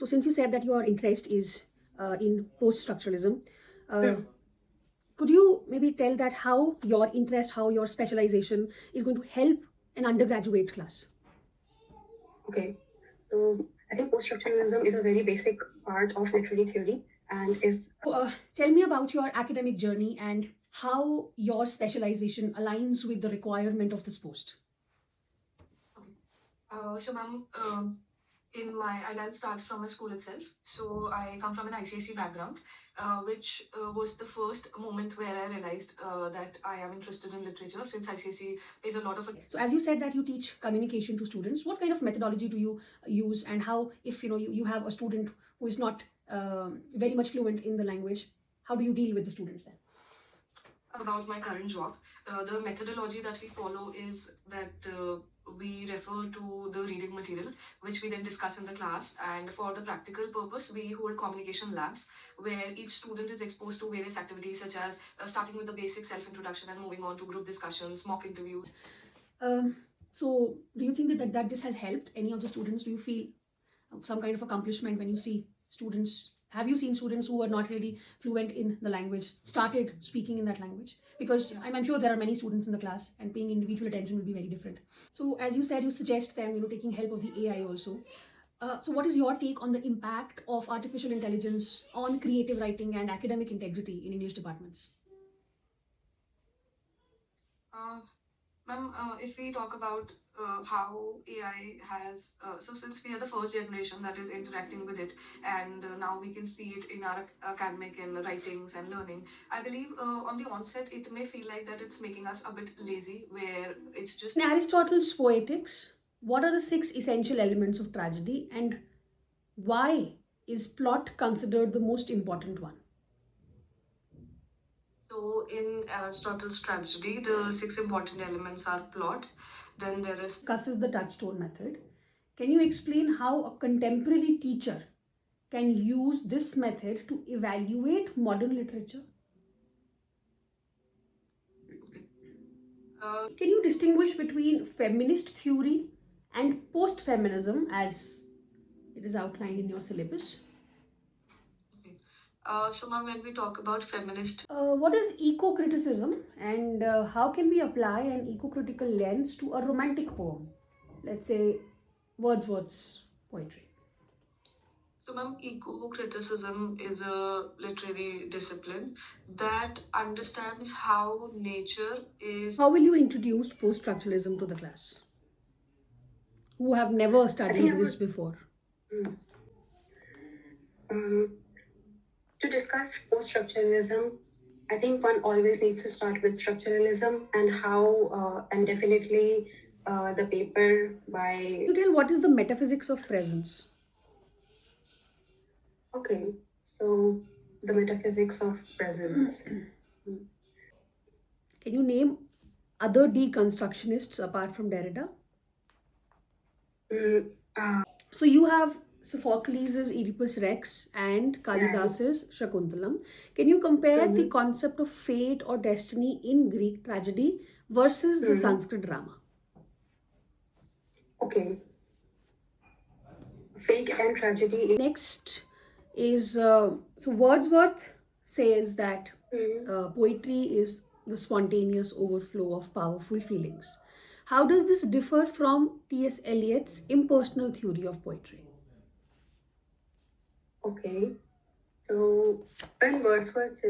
So since you said that your interest is in post-structuralism, uh, could you maybe tell that how your interest, how your specialization is going to help an undergraduate class? Okay, so I think post-structuralism is a very basic part of literary theory and is Tell me about your academic journey and how your specialization aligns with the requirement of this post. Okay. So, ma'am, I'll start from my school itself. So, I come from an ICSE background, which was the first moment where I realized that I am interested in literature, since ICSE is a lot of. So as you said that you teach communication to students, what kind of methodology do you use, and how, if you have a student who is not very much fluent in the language, how do you deal with the students then? About my current job, the methodology that we follow is that we refer to the reading material, which we then discuss in the class. And for the practical purpose, we hold communication labs where each student is exposed to various activities, such as starting with the basic self introduction and moving on to group discussions, mock interviews. So do you think that this has helped any of the students? Do you feel some kind of accomplishment when you see students? Have you seen students who are not really fluent in the language started speaking in that language? Because Yeah. I'm sure there are many students in the class, and paying individual attention will be very different. So as you said, you suggest them, taking help of the AI also. So what is your take on the impact of artificial intelligence on creative writing and academic integrity in English departments? Uh, Ma'am, if we talk about how AI has, so since we are the first generation that is interacting with it, and now we can see it in our academic and writings and learning, I believe on the onset it may feel like that it's making us a bit lazy, where it's just. In Aristotle's Poetics, what are the 6 essential elements of tragedy, and why is plot considered the most important one? So, in Aristotle's tragedy, the 6 important elements are plot, then there is. Discusses the touchstone method. Can you explain how a contemporary teacher can use this method to evaluate modern literature? Can you distinguish between feminist theory and post-feminism as it is outlined in your syllabus? So, ma'am, when we talk about feminist. What is eco-criticism, and how can we apply an eco-critical lens to a romantic poem? Let's say Wordsworth's poetry. So, ma'am, eco-criticism is a literary discipline that understands how nature is. How will you introduce post-structuralism to the class who have never I studied think I this would before? um, to discuss post-structuralism. I think one always needs to start with structuralism and how, and definitely the paper by. You tell what is the metaphysics of presence? Okay, so the metaphysics of presence. Can you name other deconstructionists apart from Derrida? So you have Sophocles' Oedipus Rex and Kalidas's Shakuntalam. Can you compare the concept of fate or destiny in Greek tragedy versus the Sanskrit drama? Okay. Fate and tragedy. Next is so Wordsworth says that poetry is the spontaneous overflow of powerful feelings. How does this differ from T.S. Eliot's impersonal theory of poetry? Okay, so when Wordsworth says